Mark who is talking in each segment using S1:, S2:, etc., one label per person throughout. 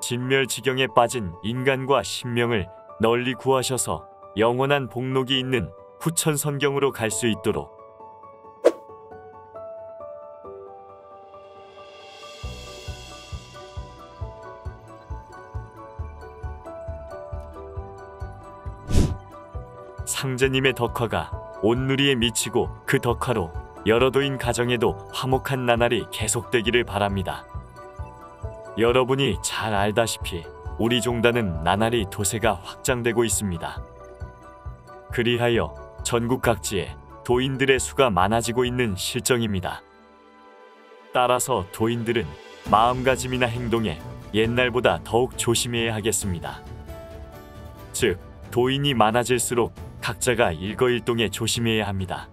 S1: 진멸지경에 빠진 인간과 신명을 널리 구하셔서 영원한 복록이 있는 후천선경으로 갈 수 있도록. 상제님의 덕화가 온누리에 미치고 그 덕화로 여러 도인 가정에도 화목한 나날이 계속되기를 바랍니다. 여러분이 잘 알다시피 우리 종단은 나날이 도세가 확장되고 있습니다. 그리하여 전국 각지에 도인들의 수가 많아지고 있는 실정입니다. 따라서 도인들은 마음가짐이나 행동에 옛날보다 더욱 조심해야 하겠습니다. 즉, 도인이 많아질수록 각자가 일거일동에 조심해야 합니다.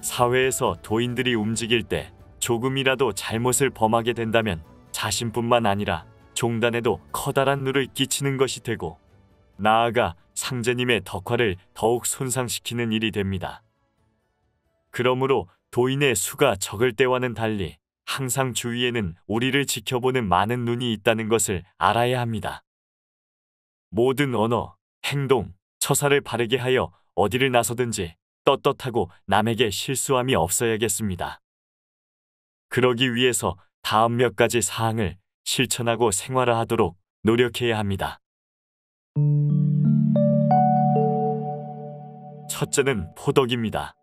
S1: 사회에서 도인들이 움직일 때 조금이라도 잘못을 범하게 된다면 자신뿐만 아니라 종단에도 커다란 누를 끼치는 것이 되고, 나아가 상제님의 덕화를 더욱 손상시키는 일이 됩니다. 그러므로 도인의 수가 적을 때와는 달리 항상 주위에는 우리를 지켜보는 많은 눈이 있다는 것을 알아야 합니다. 모든 언어, 행동, 처사를 바르게 하여 어디를 나서든지 떳떳하고 남에게 실수함이 없어야겠습니다. 그러기 위해서 다음 몇 가지 사항을 실천하고 생활화하도록 노력해야 합니다. 첫째는 포덕입니다.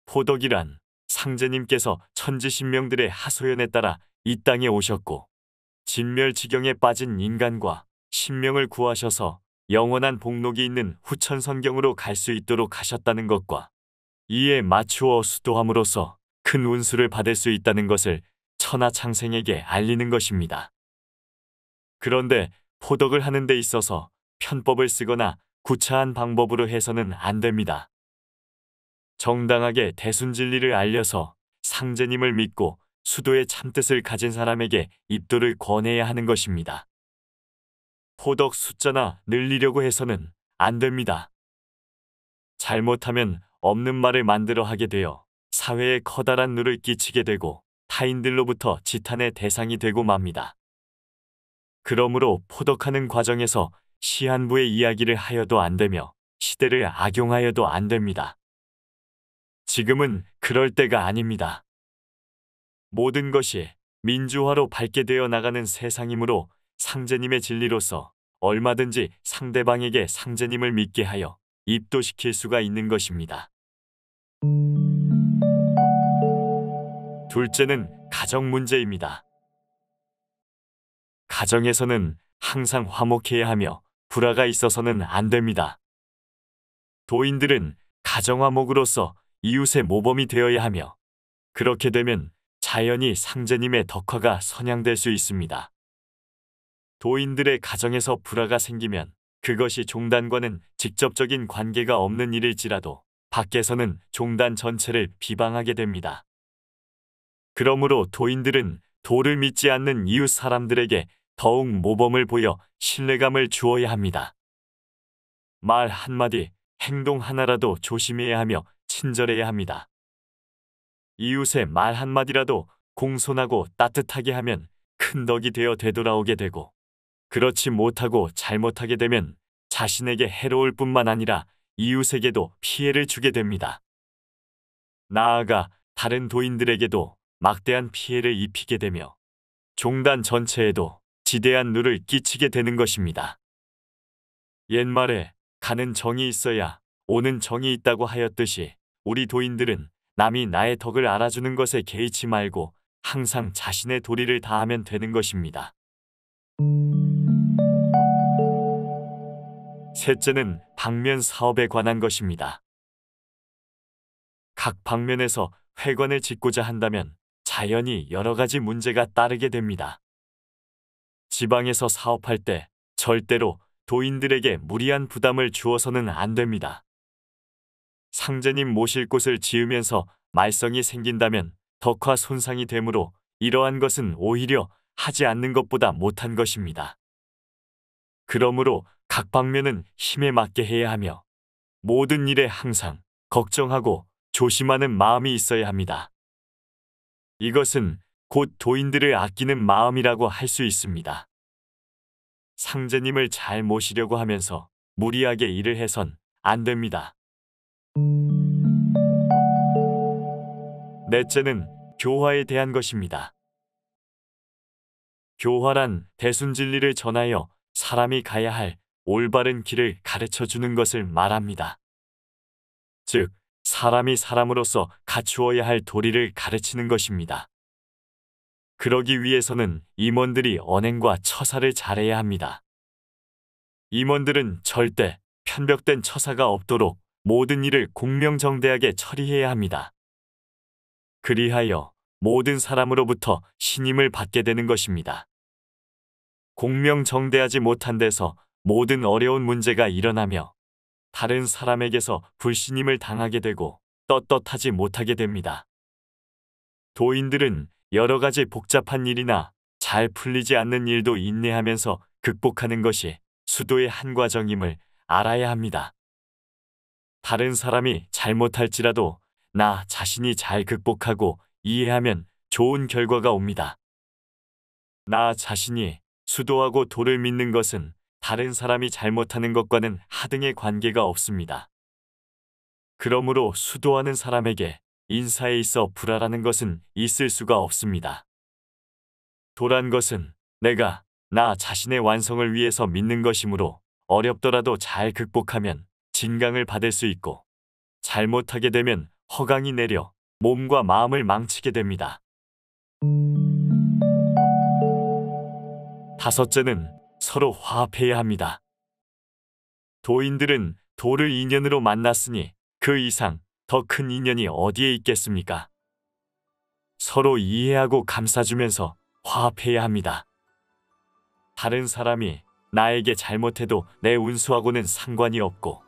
S1: 포덕이란 상제님께서 천지신명들의 하소연에 따라 이 땅에 오셨고 진멸지경에 빠진 인간과 신명을 구하셔서 영원한 복록이 있는 후천선경으로 갈 수 있도록 하셨다는 것과 이에 맞추어 수도함으로써 큰 운수를 받을 수 있다는 것을 천하창생에게 알리는 것입니다. 그런데 포덕을 하는 데 있어서 편법을 쓰거나 구차한 방법으로 해서는 안 됩니다. 정당하게 대순진리를 알려서 상제님을 믿고 수도의 참뜻을 가진 사람에게 입도를 권해야 하는 것입니다. 포덕 숫자나 늘리려고 해서는 안 됩니다. 잘못하면 없는 말을 만들어 하게 되어 사회에 커다란 누를 끼치게 되고 타인들로부터 지탄의 대상이 되고 맙니다. 그러므로 포덕하는 과정에서 시한부의 이야기를 하여도 안 되며 시대를 악용하여도 안 됩니다. 지금은 그럴 때가 아닙니다. 모든 것이 민주화로 밝게 되어 나가는 세상이므로 상제님의 진리로서 얼마든지 상대방에게 상제님을 믿게 하여 입도시킬 수가 있는 것입니다. 둘째는 가정 문제입니다. 가정에서는 항상 화목해야 하며 불화가 있어서는 안 됩니다. 도인들은 가정화목으로서 이웃의 모범이 되어야 하며, 그렇게 되면 자연히 상제님의 덕화가 선양될 수 있습니다. 도인들의 가정에서 불화가 생기면 그것이 종단과는 직접적인 관계가 없는 일일지라도 밖에서는 종단 전체를 비방하게 됩니다. 그러므로 도인들은 도를 믿지 않는 이웃 사람들에게 더욱 모범을 보여 신뢰감을 주어야 합니다. 말 한마디, 행동 하나라도 조심해야 하며 친절해야 합니다. 이웃의 말 한마디라도 공손하고 따뜻하게 하면 큰 덕이 되어 되돌아오게 되고, 그렇지 못하고 잘못하게 되면 자신에게 해로울 뿐만 아니라 이웃에게도 피해를 주게 됩니다. 나아가 다른 도인들에게도 막대한 피해를 입히게 되며 종단 전체에도 지대한 누를 끼치게 되는 것입니다. 옛말에 가는 정이 있어야 오는 정이 있다고 하였듯이 우리 도인들은 남이 나의 덕을 알아주는 것에 개의치 말고 항상 자신의 도리를 다하면 되는 것입니다. 셋째는 방면 사업에 관한 것입니다. 각 방면에서 회관을 짓고자 한다면 자연히 여러 가지 문제가 따르게 됩니다. 지방에서 사업할 때 절대로 도인들에게 무리한 부담을 주어서는 안 됩니다. 상제님 모실 곳을 지으면서 말썽이 생긴다면 덕화 손상이 되므로 이러한 것은 오히려 하지 않는 것보다 못한 것입니다. 그러므로 각 방면은 힘에 맞게 해야 하며 모든 일에 항상 걱정하고 조심하는 마음이 있어야 합니다. 이것은 곧 도인들을 아끼는 마음이라고 할 수 있습니다. 상제님을 잘 모시려고 하면서 무리하게 일을 해선 안 됩니다. 넷째는 교화에 대한 것입니다. 교화란 대순진리를 전하여 사람이 가야 할 올바른 길을 가르쳐 주는 것을 말합니다. 즉, 사람이 사람으로서 갖추어야 할 도리를 가르치는 것입니다. 그러기 위해서는 임원들이 언행과 처사를 잘해야 합니다. 임원들은 절대 편벽된 처사가 없도록 모든 일을 공명정대하게 처리해야 합니다. 그리하여 모든 사람으로부터 신임을 받게 되는 것입니다. 공명정대하지 못한 데서 모든 어려운 문제가 일어나며 다른 사람에게서 불신임을 당하게 되고 떳떳하지 못하게 됩니다. 도인들은 여러 가지 복잡한 일이나 잘 풀리지 않는 일도 인내하면서 극복하는 것이 수도의 한 과정임을 알아야 합니다. 다른 사람이 잘못할지라도 나 자신이 잘 극복하고 이해하면 좋은 결과가 옵니다. 나 자신이 수도하고 도를 믿는 것은 다른 사람이 잘못하는 것과는 하등의 관계가 없습니다. 그러므로 수도하는 사람에게 인사에 있어 불화라는 것은 있을 수가 없습니다. 도란 것은 내가 나 자신의 완성을 위해서 믿는 것이므로 어렵더라도 잘 극복하면 진강을 받을 수 있고 잘못하게 되면 허강이 내려 몸과 마음을 망치게 됩니다. 다섯째는 서로 화합해야 합니다. 도인들은 도를 인연으로 만났으니 그 이상 더 큰 인연이 어디에 있겠습니까? 서로 이해하고 감싸주면서 화합해야 합니다. 다른 사람이 나에게 잘못해도 내 운수하고는 상관이 없고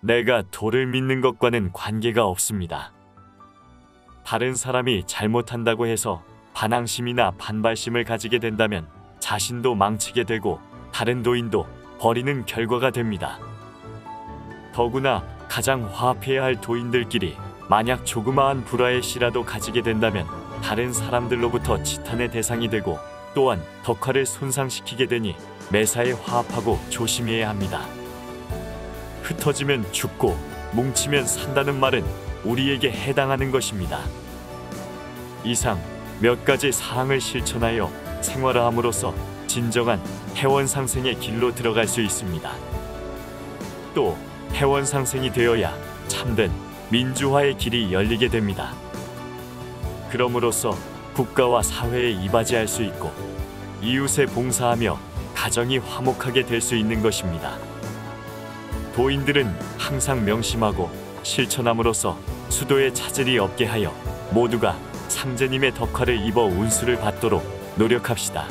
S1: 내가 도를 믿는 것과는 관계가 없습니다. 다른 사람이 잘못한다고 해서 반항심이나 반발심을 가지게 된다면 자신도 망치게 되고 다른 도인도 버리는 결과가 됩니다. 더구나 가장 화합해야 할 도인들끼리 만약 조그마한 불화의 씨라도 가지게 된다면 다른 사람들로부터 지탄의 대상이 되고 또한 덕화를 손상시키게 되니 매사에 화합하고 조심해야 합니다. 흩어지면 죽고 뭉치면 산다는 말은 우리에게 해당하는 것입니다. 이상 몇 가지 사항을 실천하여 생활함으로써 진정한 해원상생의 길로 들어갈 수 있습니다. 또 해원상생이 되어야 참된 민주화의 길이 열리게 됩니다. 그럼으로써 국가와 사회에 이바지할 수 있고 이웃에 봉사하며 가정이 화목하게 될 수 있는 것입니다. 도인들은 항상 명심하고 실천함으로써 수도에 차질이 없게 하여 모두가 상제님의 덕화를 입어 운수를 받도록 노력합시다.